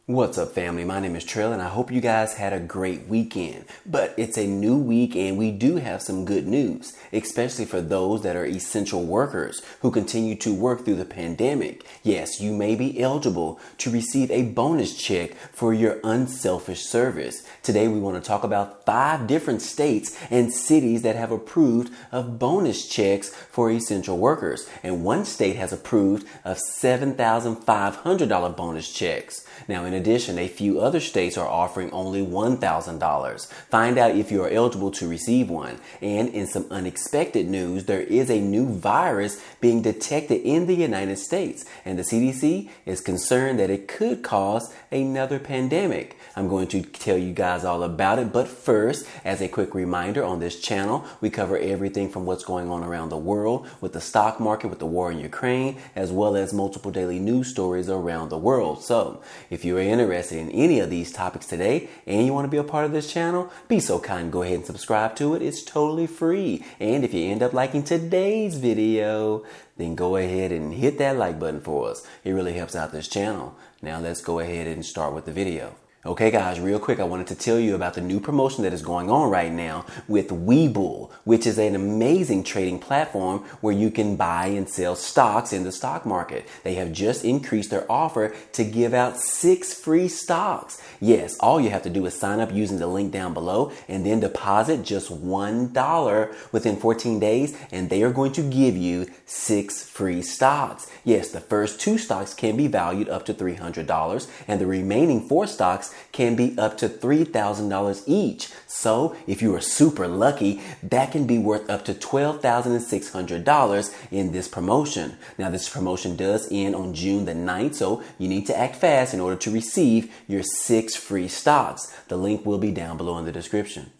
What's up, family? My name is Trill, and I hope you guys had a great weekend. But it's a new week, and we do have some good news, especially for those that are essential workers who continue to work through the pandemic. Yes, you may be eligible to receive a bonus check for your unselfish service. Today, we want to talk about 5 different states and cities that have approved of bonus checks for essential workers. And one state has approved of $7,500 bonus checks. Now, in addition, a few other states are offering only $1,000. Find out if you are eligible to receive one. And in some unexpected news, there is a new virus being detected in the United States, and the CDC is concerned that it could cause another pandemic. I'm going to tell you guys all about it, but first, as a quick reminder, on this channel, we cover everything from what's going on around the world with the stock market, with the war in Ukraine, as well as multiple daily news stories around the world. So, if you are interested in any of these topics today and you want to be a part of this channel, be so kind and go ahead and subscribe to it. It's totally free. And if you end up liking today's video, then go ahead and hit that like button for us. It really helps out this channel. Now let's go ahead and start with the video. Okay guys, real quick, I wanted to tell you about the new promotion that is going on right now with Webull, which is an amazing trading platform where you can buy and sell stocks in the stock market. They have just increased their offer to give out 6 free stocks. Yes, all you have to do is sign up using the link down below and then deposit just $1 within 14 days, and they are going to give you 6 free stocks. Yes, the first 2 stocks can be valued up to $300, and the remaining 4 stocks can be up to $3,000 each. So if you are super lucky, that can be worth up to $12,600 in this promotion. Now, this promotion does end on June the 9th, so you need to act fast in order to receive your 6 free stocks. The link will be down below in the description.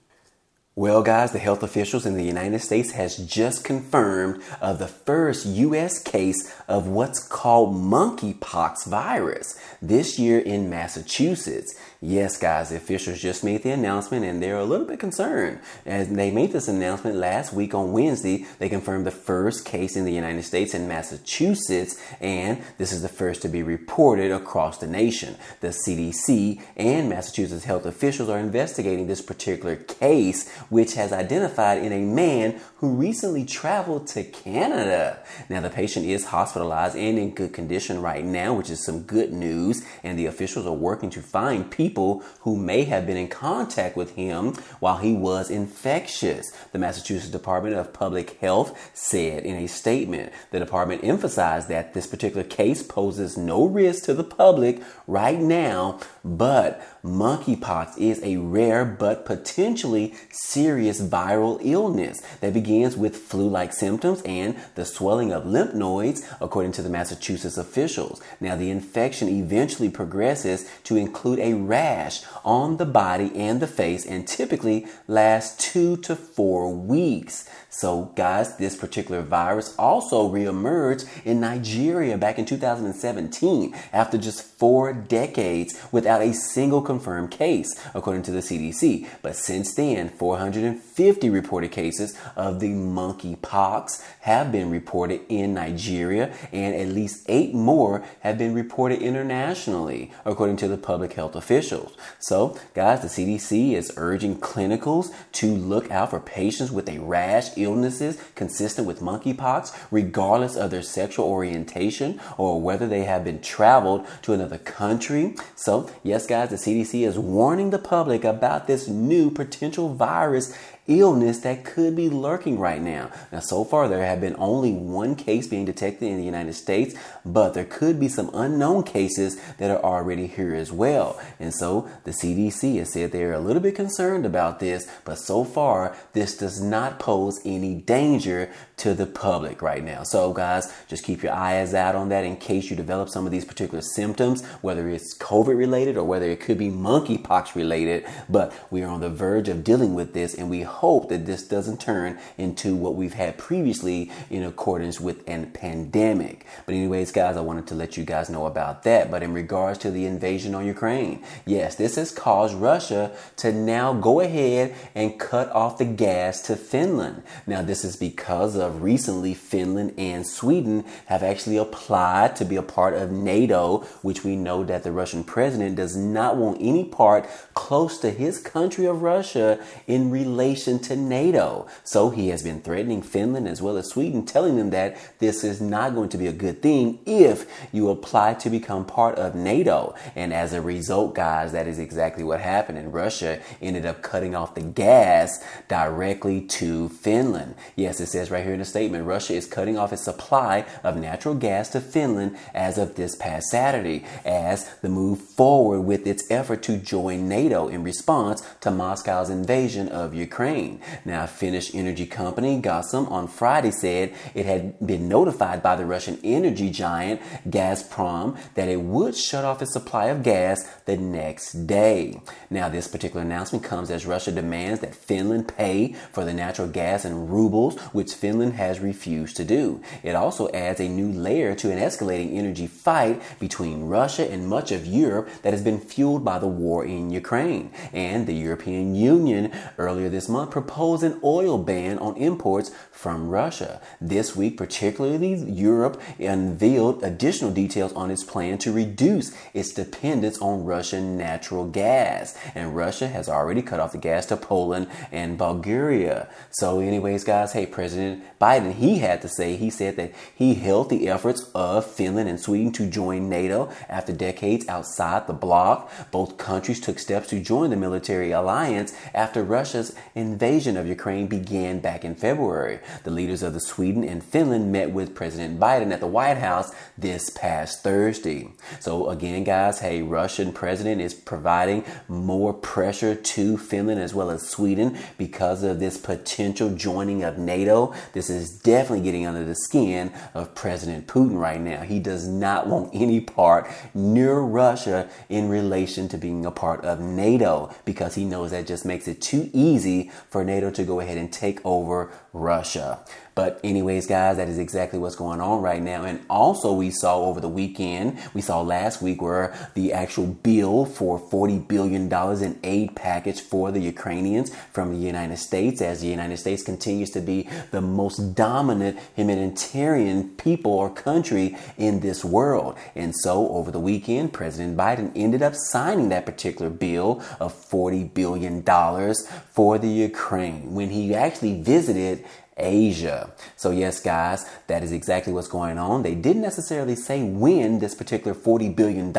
Well, guys, the health officials in the United States has just confirmed of the first U.S. case of what's called monkeypox virus this year in Massachusetts. Yes, guys, the officials just made the announcement and they're a little bit concerned. As they made this announcement last week on Wednesday, they confirmed the first case in the United States in Massachusetts, and this is the first to be reported across the nation. The CDC and Massachusetts health officials are investigating this particular case, which has identified in a man who recently traveled to Canada. Now, the patient is hospitalized and in good condition right now, which is some good news, and the officials are working to find people who may have been in contact with him while he was infectious. The Massachusetts Department of Public Health said in a statement, the department emphasized that this particular case poses no risk to the public right now, but monkeypox is a rare but potentially serious viral illness that begins with flu-like symptoms and the swelling of lymph nodes, according to the Massachusetts officials. Now, the infection eventually progresses to include a rash on the body and the face and typically lasts 2 to 4 weeks. So, guys, this particular virus also reemerged in Nigeria back in 2017 after just 4 decades without a single confirmed case, according to the CDC. But since then, 450 reported cases of the monkeypox have been reported in Nigeria, and at least 8 more have been reported internationally, according to the public health officials. So, guys, the CDC is urging clinicals to look out for patients with a rash, illnesses consistent with monkeypox, regardless of their sexual orientation or whether they have been traveled to another country. So, yes, guys, the CDC is warning the public about this new potential virus illness that could be lurking right now. Now, so far, there have been only 1 case being detected in the United States, but there could be some unknown cases that are already here as well. And so the CDC has said they're a little bit concerned about this, but so far, this does not pose any danger to the public right now. So, guys, just keep your eyes out on that in case you develop some of these particular symptoms, whether it's COVID related or whether it could be monkeypox related. But we are on the verge of dealing with this, and we hope that this doesn't turn into what we've had previously in accordance with a pandemic. But anyways, guys, I wanted to let you guys know about that. But in regards to the invasion on Ukraine, yes, this has caused Russia to now go ahead and cut off the gas to Finland. Now, this is because of recently Finland and Sweden have actually applied to be a part of NATO, which we know that the Russian president does not want any part close to his country of Russia in relation to NATO. So he has been threatening Finland as well as Sweden, telling them that this is not going to be a good thing if you apply to become part of NATO. And as a result, guys, that is exactly what happened. And Russia ended up cutting off the gas directly to Finland. Yes, it says right here in the statement, Russia is cutting off its supply of natural gas to Finland as of this past Saturday, as the move forward with its effort to join NATO in response to Moscow's invasion of Ukraine. Now, Finnish energy company Gazprom on Friday said it had been notified by the Russian energy giant Gazprom that it would shut off its supply of gas the next day. Now, this particular announcement comes as Russia demands that Finland pay for the natural gas in rubles, which Finland has refused to do. It also adds a new layer to an escalating energy fight between Russia and much of Europe that has been fueled by the war in Ukraine. And the European Union earlier this month proposed an oil ban on imports from Russia. This week, particularly, Europe unveiled additional details on its plan to reduce its dependence on Russian natural gas. And Russia has already cut off the gas to Poland and Bulgaria. So anyways, guys, hey, President Biden, he said that he hailed the efforts of Finland and Sweden to join NATO after decades outside the bloc. Both countries took steps to join the military alliance after Russia's invasion of Ukraine began back in February. The leaders of the Sweden and Finland met with President Biden at the White House this past Thursday. So again, guys, hey, Russian president is providing more pressure to Finland as well as Sweden because of this potential joining of NATO. This is definitely getting under the skin of President Putin right now. He does not want any part near Russia in relation to being a part of NATO because he knows that just makes it too easy for NATO to go ahead and take over Russia. But anyways, guys, that is exactly what's going on right now. And also we saw over the weekend, we saw last week where the actual bill for $40 billion in aid package for the Ukrainians from the United States, as the United States continues to be the most dominant humanitarian people or country in this world. And so over the weekend, President Biden ended up signing that particular bill of $40 billion for the Ukraine when he actually visited Asia. So yes, guys, that is exactly what's going on. They didn't necessarily say when this particular $40 billion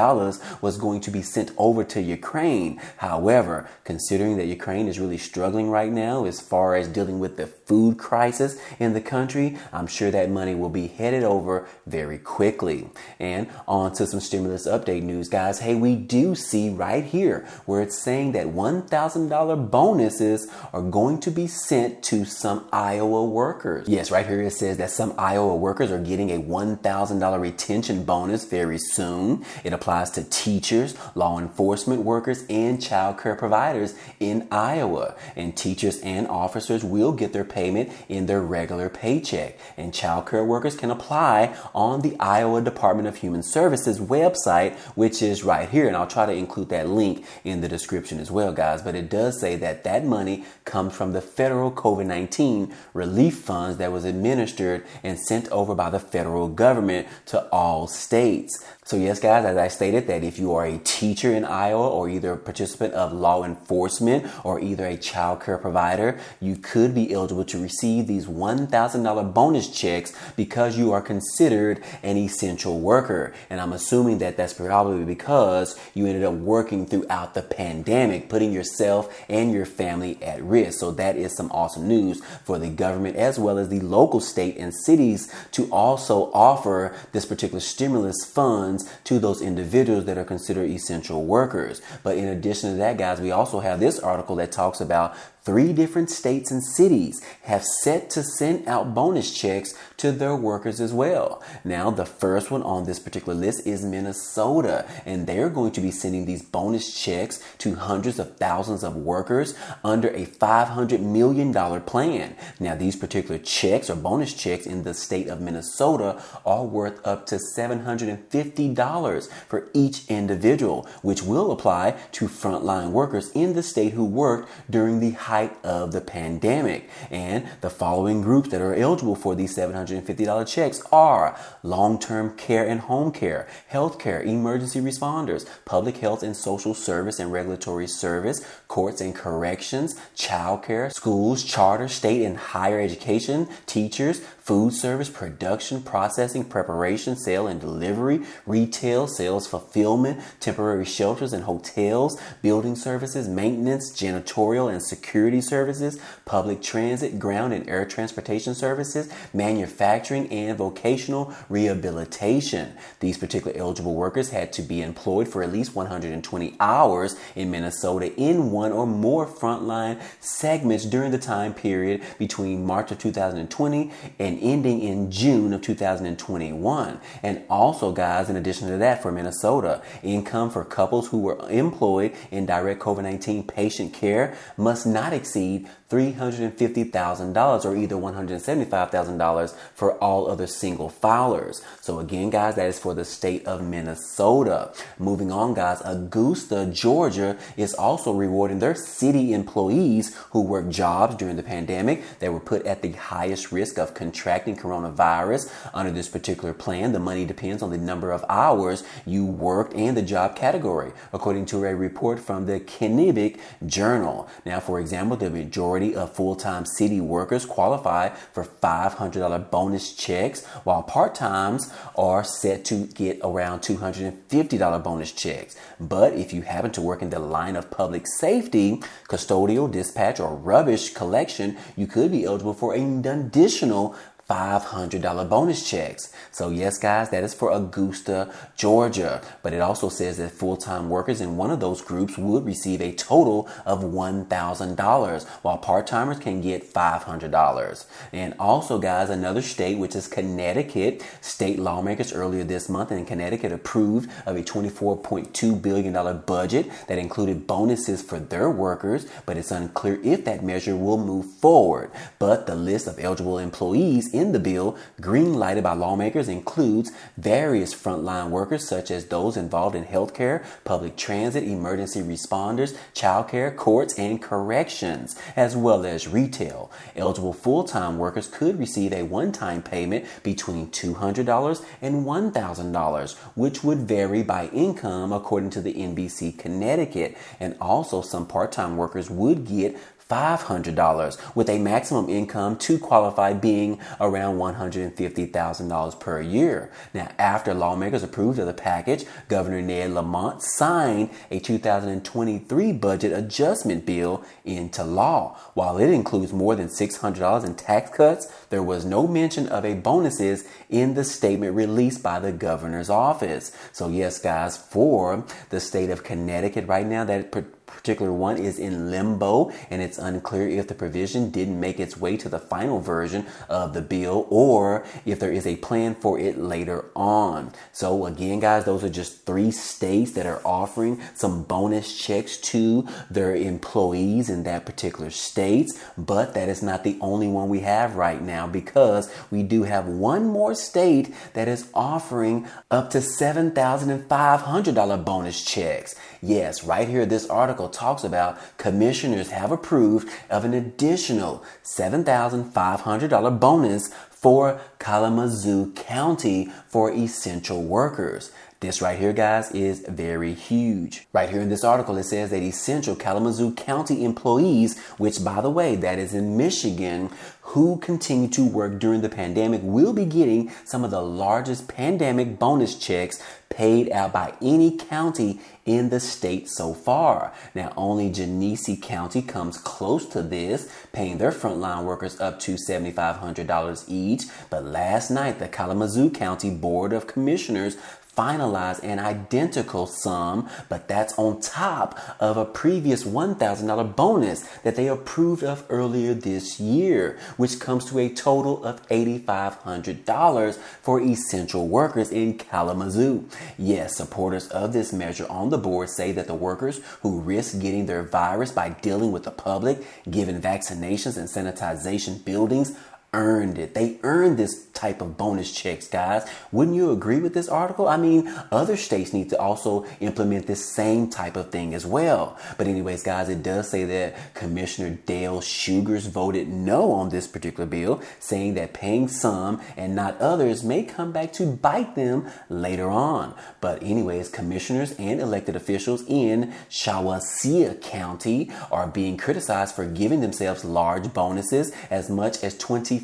was going to be sent over to Ukraine. However, considering that Ukraine is really struggling right now as far as dealing with the food crisis in the country, I'm sure that money will be headed over very quickly. And on to some stimulus update news, guys. Hey, we do see right here where it's saying that $1,000 bonuses are going to be sent to some Iowa workers. Yes, right here it says that some Iowa workers are getting a $1,000 retention bonus very soon. It applies to teachers, law enforcement workers, and child care providers in Iowa. And teachers and officers will get their payment in their regular paycheck. And child care workers can apply on the Iowa Department of Human Services website, which is right here. And I'll try to include that link in the description as well, guys. But it does say that that money comes from the federal COVID-19 relief funds that was administered and sent over by the federal government to all states. So yes, guys, as I stated, that if you are a teacher in Iowa or either a participant of law enforcement or either a child care provider, you could be eligible to receive these $1,000 bonus checks because you are considered an essential worker. And I'm assuming that that's probably because you ended up working throughout the pandemic, putting yourself and your family at risk. So that is some awesome news for the government as well as the local, state, and cities to also offer this particular stimulus funds to those individuals that are considered essential workers. But in addition to that, guys, we also have this article that talks about 3 different states and cities have set to send out bonus checks to their workers as well. Now, the first one on this particular list is Minnesota, and they're going to be sending these bonus checks to hundreds of thousands of workers under a $500 million plan. Now, these particular checks or bonus checks in the state of Minnesota are worth up to $750 for each individual, which will apply to frontline workers in the state who worked during the height of the pandemic. And the following groups that are eligible for these $750 checks are long-term care and home care, healthcare, emergency responders, public health and social service and regulatory service, courts and corrections, childcare, schools, charter, state and higher education, teachers, food service, production, processing, preparation, sale and delivery, retail, sales, fulfillment, temporary shelters and hotels, building services, maintenance, janitorial and security services, public transit, ground and air transportation services, manufacturing, and vocational rehabilitation. These particular eligible workers had to be employed for at least 120 hours in Minnesota in one or more frontline segments during the time period between March of 2020 and ending in June of 2021. And also, guys, in addition to that, for Minnesota, income for couples who were employed in direct COVID-19 patient care must not exceed $350,000 or either $175,000 for all other single filers. So again, guys, that is for the state of Minnesota. Moving on, guys, Augusta, Georgia is also rewarding their city employees who worked jobs during the pandemic that were put at the highest risk of contracting coronavirus. Under this particular plan, the money depends on the number of hours you worked and the job category, according to a report from the Kennebec Journal. Now, for example, the majority of full-time city workers qualify for $500 bonus checks, while part-times are set to get around $250 bonus checks. But if you happen to work in the line of public safety, custodial, dispatch, or rubbish collection, you could be eligible for an additional $500 bonus checks. So yes, guys, that is for Augusta, Georgia. But it also says that full-time workers in one of those groups would receive a total of $1,000, while part-timers can get $500. And also, guys, another state, which is Connecticut, state lawmakers earlier this month in Connecticut approved of a $24.2 billion budget that included bonuses for their workers, but it's unclear if that measure will move forward. But the list of eligible employees in the bill, green lighted by lawmakers, includes various frontline workers such as those involved in healthcare, public transit, emergency responders, childcare, courts, and corrections, as well as retail. Eligible full-time workers could receive a one-time payment between $200 and $1,000, which would vary by income according to the NBC Connecticut. And also some part-time workers would get $500 with a maximum income to qualify being around $150,000 per year. Now, after lawmakers approved of the package, Governor Ned Lamont signed a 2023 budget adjustment bill into law. While it includes more than $600 in tax cuts, there was no mention of a bonuses in the statement released by the governor's office. So yes, guys, for the state of Connecticut right now, that particular one is in limbo, and it's unclear if the provision didn't make its way to the final version of the bill or if there is a plan for it later on. So again, guys, those are just 3 states that are offering some bonus checks to their employees in that particular states. But that is not the only one we have right now, because we do have one more state that is offering up to $7,500 bonus checks. Yes, right here, this article talks about commissioners have approved of an additional $7,500 bonus for Kalamazoo County for essential workers. This right here, guys, is very huge. Right here in this article, it says that essential Kalamazoo County employees, which, by the way, that is in Michigan, who continue to work during the pandemic, will be getting some of the largest pandemic bonus checks paid out by any county in the state so far. Now, only Genesee County comes close to this, paying their frontline workers up to $7,500 each. But last night, the Kalamazoo County Board of Commissioners finalize an identical sum, but that's on top of a previous $1,000 bonus that they approved of earlier this year, which comes to a total of $8,500 for essential workers in Kalamazoo. Yes, supporters of this measure on the board say that the workers who risk getting their virus by dealing with the public, given vaccinations and sanitization buildings, earned it. They earned this type of bonus checks, guys. Wouldn't you agree with this article? I mean, other states need to also implement this same type of thing as well. But anyways, guys, it does say that Commissioner Dale Sugars voted no on this particular bill, saying that paying some and not others may come back to bite them later on. But anyways, commissioners and elected officials in Shawasia County are being criticized for giving themselves large bonuses as much as $25,000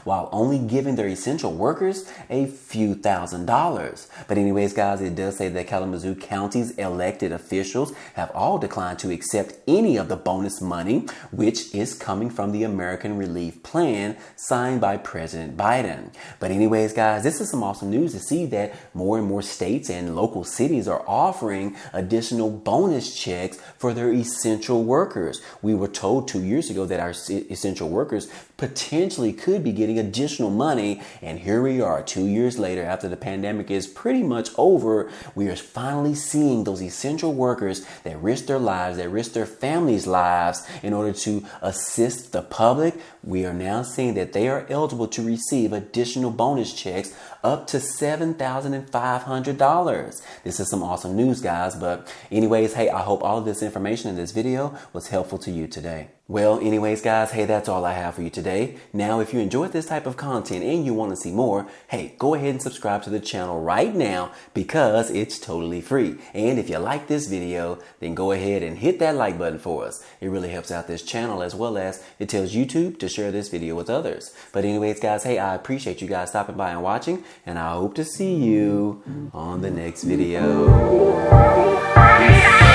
while only giving their essential workers a few $1,000s. But anyways, guys, it does say that Kalamazoo County's elected officials have all declined to accept any of the bonus money, which is coming from the American Relief Plan signed by President Biden. But anyways, guys, this is some awesome news to see that more and more states and local cities are offering additional bonus checks for their essential workers. We were told 2 years ago that our essential workers potentially could be getting additional money, and here we are 2 years later, after the pandemic is pretty much over. We are finally seeing those essential workers that risk their lives, that risk their families' lives in order to assist the public. We are now seeing that they are eligible to receive additional bonus checks up to $7,500. This is some awesome news, guys. But anyways, hey, I hope all of this information in this video was helpful to you today. Well, anyways, guys, hey, that's all I have for you today. Now, if you enjoyed this type of content and you want to see more, hey, go ahead and subscribe to the channel right now because it's totally free. And if you like this video, then go ahead and hit that like button for us. It really helps out this channel, as well as it tells YouTube to share this video with others. But anyways, guys, hey, I appreciate you guys stopping by and watching, and I hope to see you on the next video. Peace.